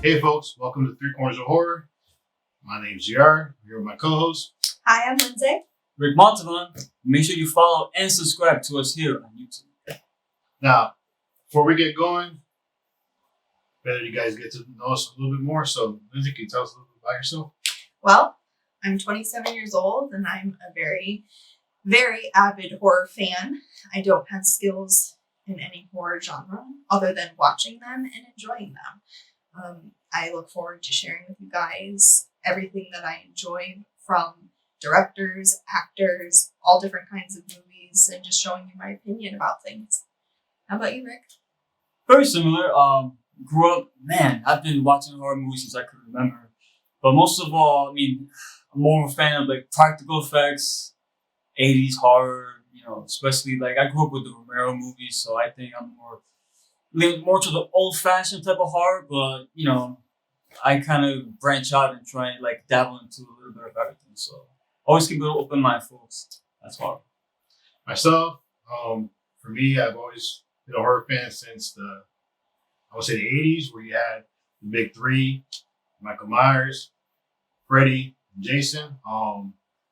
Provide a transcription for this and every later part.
Hey folks, welcome to Three Corners of Horror. My name's JR. I'm here with my co-host. Hi, I'm Lindsay. Rick Montalban. Make sure you follow and subscribe to us here on YouTube. Now, before we get going, better you guys get to know us a little bit more. So, Lindsay, can you tell us a little bit about yourself? Well, I'm 27 years old and I'm a very, very avid horror fan. I don't have skills in any horror genre other than watching them and enjoying them. I look forward to sharing with you guys everything that I enjoy from directors, actors, all different kinds of movies, and just showing you my opinion about things. How about you, Rick? Very similar. Grew up, man, I've been watching horror movies since I could remember. But most of all, I'm more of a fan of like practical effects, 80s horror, especially like I grew up with the Romero movies, so I think I'm more to the old-fashioned type of horror, but I kind of branch out and try and like dabble into a little bit of everything. So always keep an open mind, folks. That's horror. Myself, for me, I've always been a horror fan since the 80s, where you had the big three: Michael Myers, Freddy, and Jason. I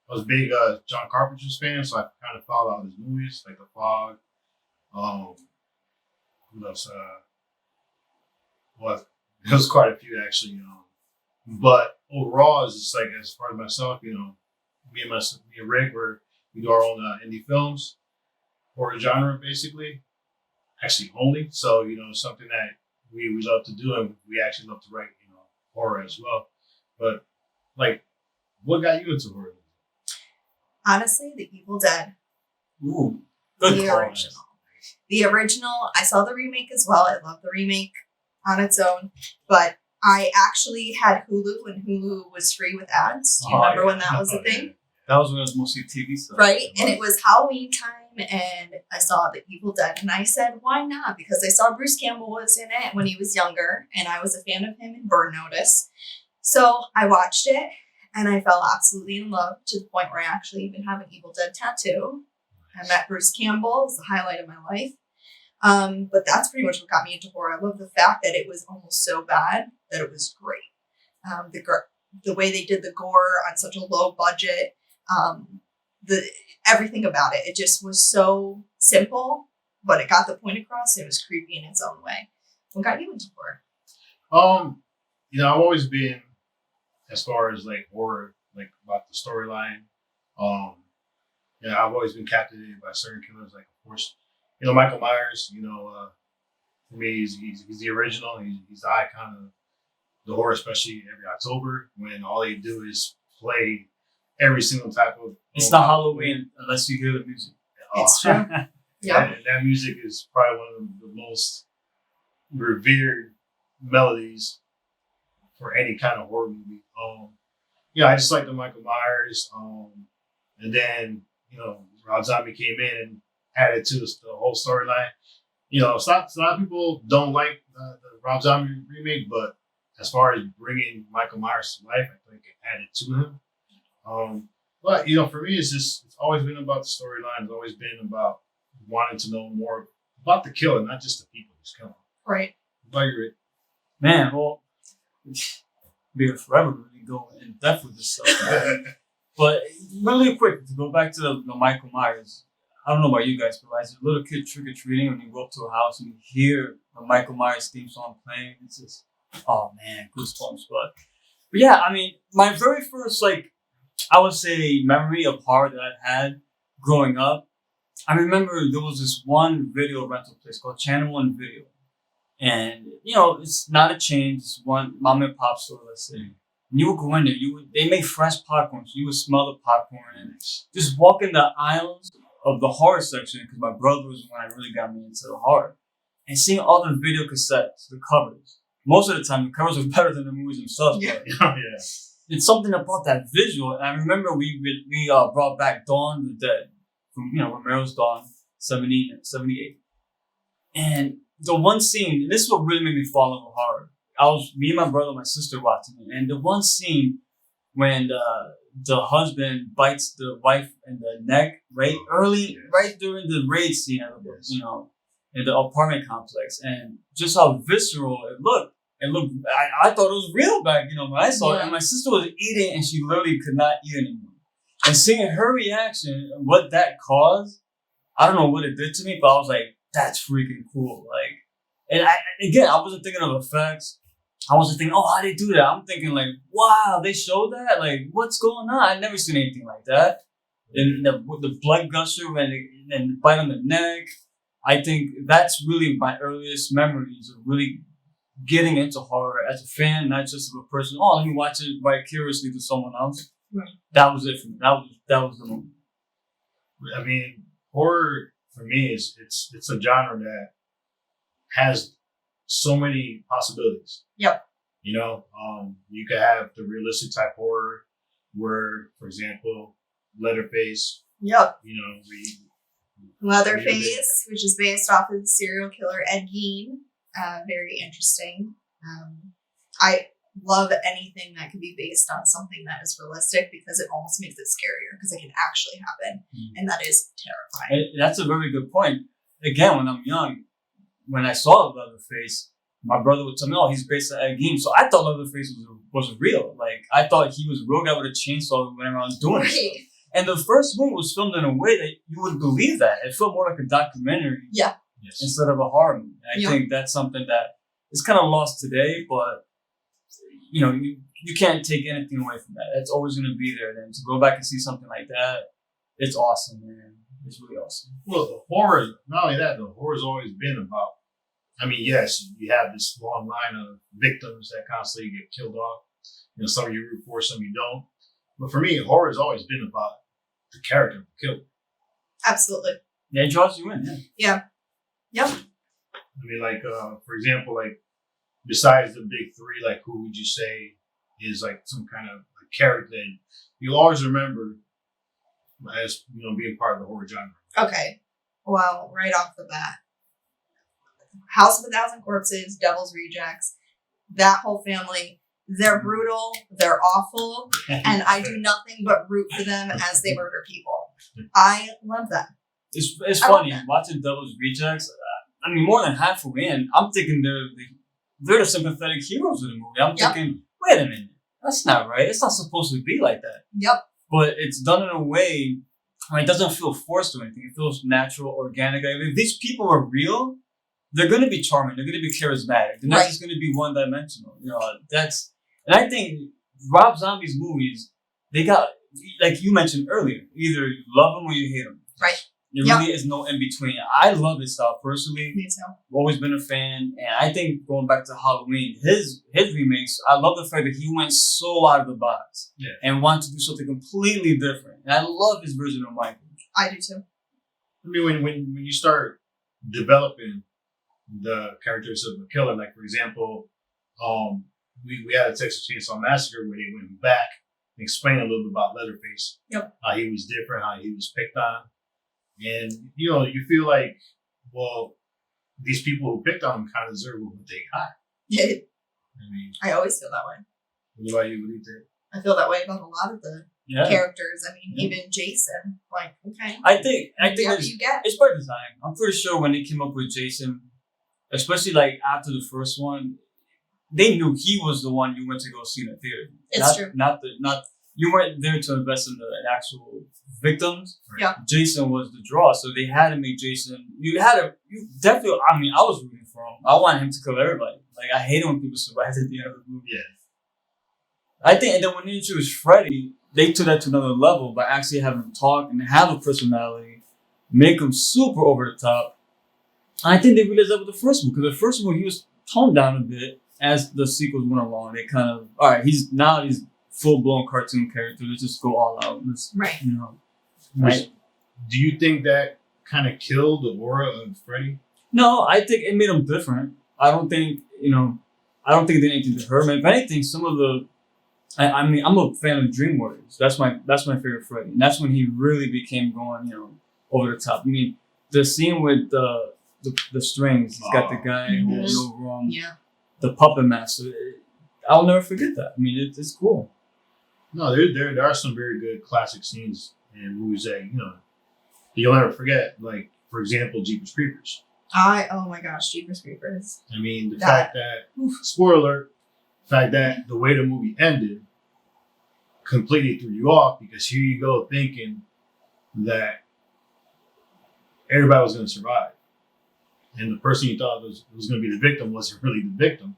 was a big John Carpenter's fan, so I kind of followed all his movies, like The Fog. What else? It was quite a few actually. But overall, it's just like, as far as myself, me and Rick, we do our own indie films, horror genre basically, actually only. So something that we love to do, and we actually love to write horror as well. But like, what got you into horror? Honestly, The Evil Dead. Ooh, good The call. original. The original, I saw the remake as well. I love the remake on its own. But I actually had Hulu when Hulu was free with ads. Do you remember when that was a thing? That was when it was mostly TV stuff. Right? And it was Halloween time and I saw The Evil Dead. And I said, why not? Because I saw Bruce Campbell was in it when he was younger. And I was a fan of him in Burn Notice. So I watched it and I fell absolutely in love to the point where I actually even have an Evil Dead tattoo. I met Bruce Campbell. It was the highlight of my life. But that's pretty much what got me into horror. I love the fact that it was almost so bad that it was great. The way they did the gore on such a low budget, everything about it. It just was so simple, but it got the point across. It was creepy in its own way. What got you into horror? I've always been, as far as like horror, like about the storyline. I've always been captivated by certain killers. Like, of course, Michael Myers. For me, he's the original. He's the icon of the horror, especially every October when all they do is play every single type of. It's not Halloween unless you hear the music. It's true. Yeah. That music is probably one of the most revered melodies for any kind of horror movie. I just like the Michael Myers. And then, Rob Zombie came in and added to the whole storyline. A lot of people don't like the Rob Zombie remake, but as far as bringing Michael Myers to life, I think it added to him. But for me, it's always been about the storyline. It's always been about wanting to know more about the killer, not just the people who's killing. Right. What about you, Rick? Man, well, be forever really go in depth with this stuff. But really quick, to go back to the Michael Myers, I don't know about you guys, but as a little kid trick-or-treating, when you go up to a house and you hear the Michael Myers theme song playing, it's just, oh man, goosebumps. But yeah, my very first, I would say, memory of horror that I had growing up, I remember there was this one video rental place called Channel One Video. And, it's not a chain, it's one mom and pop store, let's say. And you would go in there, they make fresh popcorn, so you would smell the popcorn and just walk in the aisles of the horror section, because my brother was when I really got me into the horror. And seeing all the video cassettes, the covers. Most of the time, the covers were better than the movies themselves. Yeah. Yeah. It's something about that visual. And I remember we brought back Dawn of the Dead from, Romero's Dawn, 78. And the one scene, and this is what really made me fall in love with horror. Me and my brother, my sister watching it, and the one scene when the husband bites the wife in the neck, right during the raid scene, in the apartment complex, and just how visceral it looked. and look, I thought it was real back, when I saw it. Yeah. And my sister was eating, and she literally could not eat anymore. And seeing her reaction, and what that caused, I don't know what it did to me, but I was like, that's freaking cool. Like, and I wasn't thinking of effects. I wasn't thinking, oh, how they do that? I'm thinking like, wow, they showed that? Like, what's going on? I've never seen anything like that. And the blood gusher and the bite on the neck. I think that's really my earliest memories of really getting into horror as a fan, not just of a person. Oh, let me watch it vicariously to someone else. Right. That was it for me. That was the moment. I mean, horror for me is it's a genre that has so many possibilities. Yep. You could have the realistic type horror where, for example, Leatherface, Yep. we Leatherface, which is based off of the serial killer Ed Gein. Very interesting. I love anything that can be based on something that is realistic because it almost makes it scarier because it can actually happen. And that is terrifying. And that's a very good point. Again, when I'm young, when I saw Leatherface, my brother would tell me, "Oh, he's based on Ed Gein." So I thought Leatherface was real. Like I thought he was a real guy with a chainsaw who went around doing Right. stuff. And the first movie was filmed in a way that you would believe that. It felt more like a documentary Yes. instead of a horror movie. I Yeah. think that's something that is kind of lost today, but you can't take anything away from that. It's always going to be there. Then to go back and see something like that, it's awesome, man. It's really awesome. Well, the horror, not only that, the horror's always been about, I mean, yes, you have this long line of victims that constantly get killed off. Some you root for, some you don't. But for me, horror has always been about the character of the killer. Absolutely. Yeah, it draws you in. Yeah. Yep. I mean, for example, besides the big three, who would you say is some kind of character that you'll always remember as being part of the horror genre? Okay. Well, right off the bat, House of a Thousand Corpses, Devil's Rejects, that whole family. They're brutal, they're awful, and I do nothing but root for them as they murder people. I love them. It's I love funny that. watching Devil's Rejects. I mean, more than halfway in, I'm thinking they're the sympathetic heroes of the movie. I'm Yep. thinking, wait a minute, that's not right. It's not supposed to be like that. Yep. But it's done in a way where it doesn't feel forced or anything. It feels natural, organic. I mean, if these people are real, they're going to be charming. They're going to be charismatic. They're not Right. just going to be one-dimensional. And I think Rob Zombie's movies, they got, like you mentioned earlier, either you love them or you hate them. Right. There Yep. really is no in between. I love his style personally. Me too. I've always been a fan, and I think going back to Halloween, his remakes, I love the fact that he went so out of the box and wanted to do something completely different. And I love his version of Michael. I do too. I mean, when you start developing the characters of a killer, for example, we had a Texas Chainsaw Massacre where they went back and explained a little bit about Leatherface. Yep. How he was different, how he was picked on. And, you feel like, well, these people who picked on him kind of deserve what they got. Yeah. I mean, I always feel that way. what about you? What do you think? I feel that way about a lot of the Yeah. characters. I mean, Yeah. even Jason. Okay. I think Whatever it's, you get. it's by design. I'm pretty sure when they came up with Jason, especially after the first one, they knew he was the one you went to go see in the theater. It's true. Not you weren't there to invest in the actual victims. Yeah. Jason was the draw, so they had to make Jason. You definitely. I mean, I was rooting for him. I wanted him to kill everybody. I hate it when people survive at the end of the movie. Yeah. I think, and then when they introduced Freddy, they took that to another level by actually having him talk and have a personality, make him super over the top. I think they realized that with the first one, because the first one he was toned down a bit as the sequels went along. They kind of, all right, he's full blown cartoon character. Let's just go all out. Let's, Right. Right. Do you think that kind of killed the aura of Freddy? No, I think it made him different. I don't think it did anything to hurt him. If anything, some of the, I mean, I'm a fan of Dream Warriors. That's my favorite Freddy, and that's when he really became going, over the top. I mean, the scene with the strings. He's got the guy who Mhm. no wrong. Yeah. The puppet master. I'll never forget that. I mean, it's cool. No, there are some very good classic scenes in movies that you'll never forget. Like, for example, Jeepers Creepers. Oh my gosh, Jeepers Creepers. I mean, the That- fact that, spoiler alert, the fact that the way the movie ended completely threw you off because here you go thinking that everybody was going to survive. And the person you thought was going to be the victim wasn't really the victim.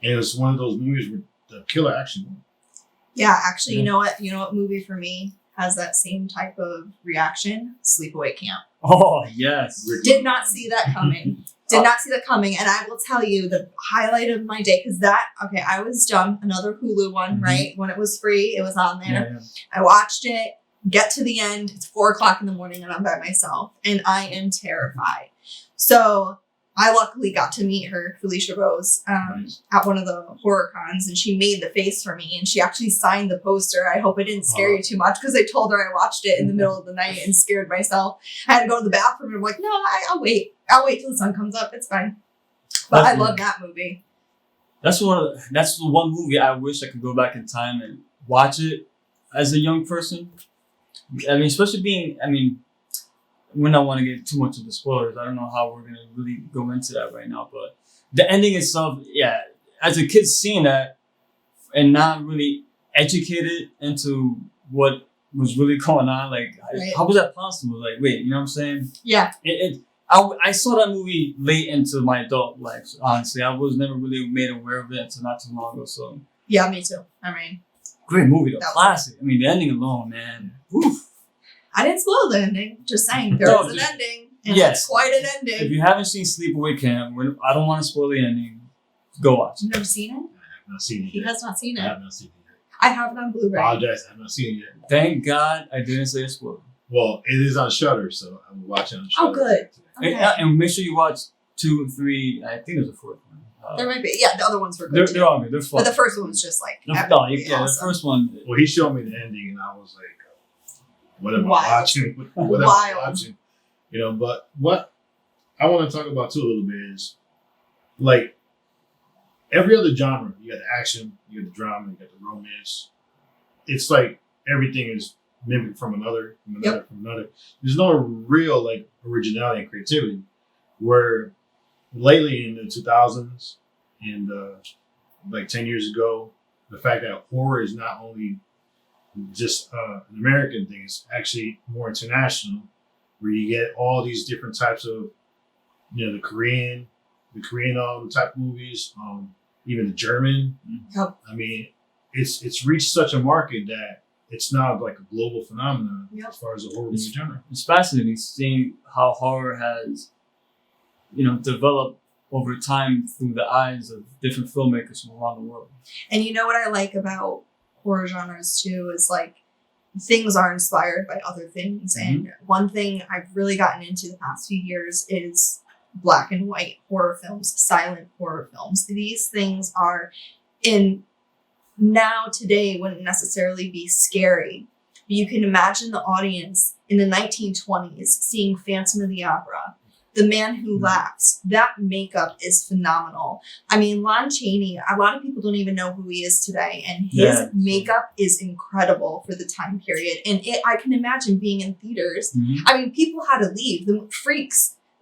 And it was one of those movies where the killer actually won. Yeah, actually, Yeah. you know what? You know what movie for me has that same type of reaction? Sleepaway Camp. Oh yes. Did not see that coming. Did not see that coming. And I will tell you the highlight of my day, because I was done. Another Hulu one, Mhm. right? When it was free, it was on there. Yeah, I watched it, get to the end. It's 4:00 in the morning and I'm by myself and I am terrified. So I luckily got to meet her, Felicia Rose, Nice. at one of the horror cons, and she made the face for me and she actually signed the poster. I hope it didn't scare you too much, because I told her I watched it in the middle of the night and scared myself. I had to go to the bathroom and I'm like, no, I'll wait. I'll wait till the sun comes up. It's fine. But I love that movie. That's the one movie I wish I could go back in time and watch it as a young person. I mean, especially we don't want to get too much of the spoilers. I don't know how we're gonna really go into that right now, but the ending itself, yeah, as a kid seeing that and not really educated into what was really going on, like Right. how was that possible? Like, wait, you know what I'm saying? Yeah. I saw that movie late into my adult life. Honestly, I was never really made aware of it until not too long ago. So Yeah, me too. I mean, great movie, though, That was- classic. I mean, the ending alone, man. Oof. I didn't spoil the ending. Just saying, there No, was an just- ending. And yes. it's quite an If ending. you haven't seen Sleepaway Camp, I don't want to spoil the ending. Go watch it. You've never seen it? I have not seen it He yet. has not seen I it. have not seen it yet. I have it on Blu-ray. Apologize, I have not seen it yet. Thank God I didn't say a spoiler. Well, it is on Shudder, so I'm watching on Oh, Shudder. good. And, Okay. and make sure you watch 2 and 3. I think there's a 4th one. There might be. Yeah, the other ones were They're good too. all good. They're fun. But the first one was just like No, absolutely yeah, awesome. the first one. Well, he showed me the ending, and I was like, "What am I Wild. watching? What am I Wild. watching?" You know. But what I want to talk about too a little bit is like every other genre. You got the action, you got the drama, you got the romance. It's like everything is mimicked from another, from another, from another. There's no real like originality and creativity. Where lately in the 2000s and like 10 years ago, the fact that horror is not only just an American thing, it's actually more international, where you get all these different types of, the Korean type movies, even the German. Yep. I mean, it's reached such a market that it's now like a global phenomenon Yep. as far as the horror movie genre. It's fascinating seeing how horror has, developed over time through the eyes of different filmmakers from around the world. And you know what I like about horror genres too is like things are inspired by other things. And one thing I've really gotten into the past few years is black and white horror films, silent horror films. These things are now today wouldn't necessarily be scary. But you can imagine the audience in the 1920s seeing Phantom of the Opera, The Man Who Laughs. That makeup is phenomenal. I mean, Lon Chaney, a lot of people don't even know who he is today, and his Yeah. makeup is incredible for the time period. And I can imagine being in theaters. Mhm. I mean, people had to leave. The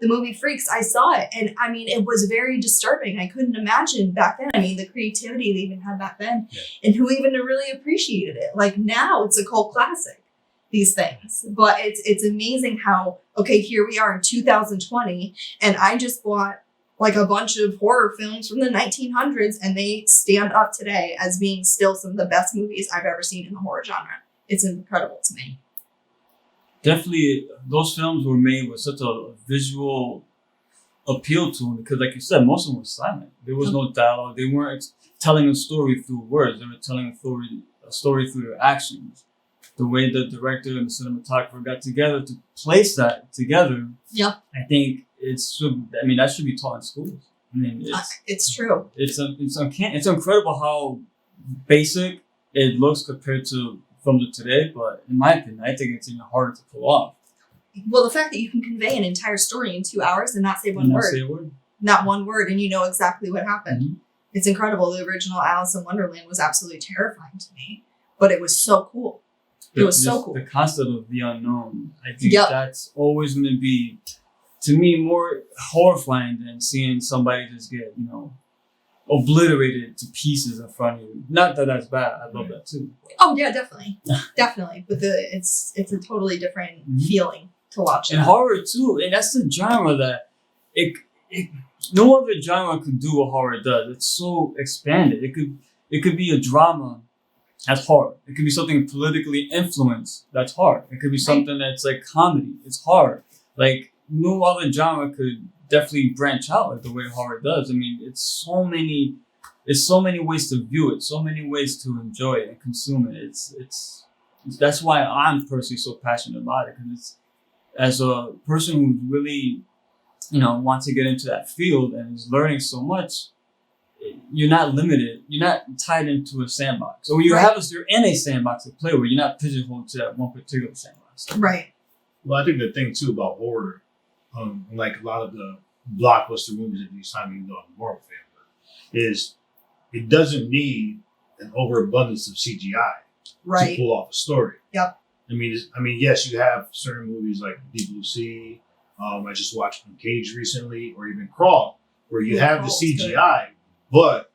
movie Freaks, I saw it, and I mean, it was very disturbing. I couldn't imagine back then. I mean, the creativity they even had back then, and who even really appreciated it. Like now, it's a cult classic. These things, but it's amazing how here we are in 2020, and I just bought like a bunch of horror films from the 1900s, and they stand up today as being still some of the best movies I've ever seen in the horror genre. It's incredible to me. Definitely, those films were made with such a visual appeal to them because, like you said, most of them were silent. There was no dialogue. They weren't telling a story through words. They were telling a story through their actions. The way the director and the cinematographer got together to place that together, Yeah. I think that should be taught in schools. I mean, It's true. it's uncanny. It's incredible how basic it looks compared to films of today. But in my opinion, I think it's even harder to pull off. Well, the fact that you can convey an entire story in 2 hours and not say one And not word, say a word. not one word, and you know exactly what happened. Mhm. It's incredible. The original Alice in Wonderland was absolutely terrifying to me, but it was so cool. It was so cool. The concept of the unknown. I think Yep. that's always going to be to me more horrifying than seeing somebody just get, obliterated to pieces in front of you. Not that that's bad. I love that too. Oh yeah, definitely, definitely. But it's a totally different feeling to watch. And that. horror too, and that's the genre that it no other genre could do what horror does. It's so expanded. It could be a drama that's horror. It could be something politically influenced that's horror. It could be something that's like comedy. It's horror. Like no other genre could definitely branch out like the way horror does. I mean, it's so many ways to view it, so many ways to enjoy it and consume it. It's that's why I'm personally so passionate about it, because it's, as a person who really wants to get into that field and is learning so much, you're not limited. You're not tied into a sandbox. So you're in a sandbox to play with. You're not pigeonholed to that one particular sandbox. Right. Well, I think the thing too about horror, like a lot of the blockbuster movies at these times, even though I'm more of a fan of it, is it doesn't need an overabundance of CGI to Right. pull off a story. Yep. I mean, yes, you have certain movies like Deep Blue Sea. I just watched Cage recently, or even Crawl, where you have the Crawl was good. CGI, but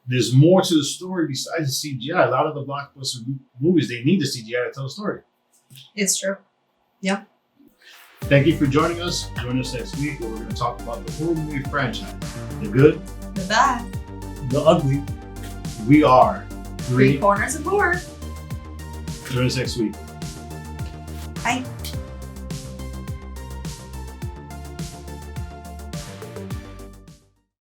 there's more to the story besides the CGI. A lot of the blockbuster movies, they need the CGI to tell the story. It's true. Thank you for joining us. Join us next week where we're going to talk about the horror movie franchise. The good, The bad. The ugly. we are Three three. corners of horror. Join us next week. Bye.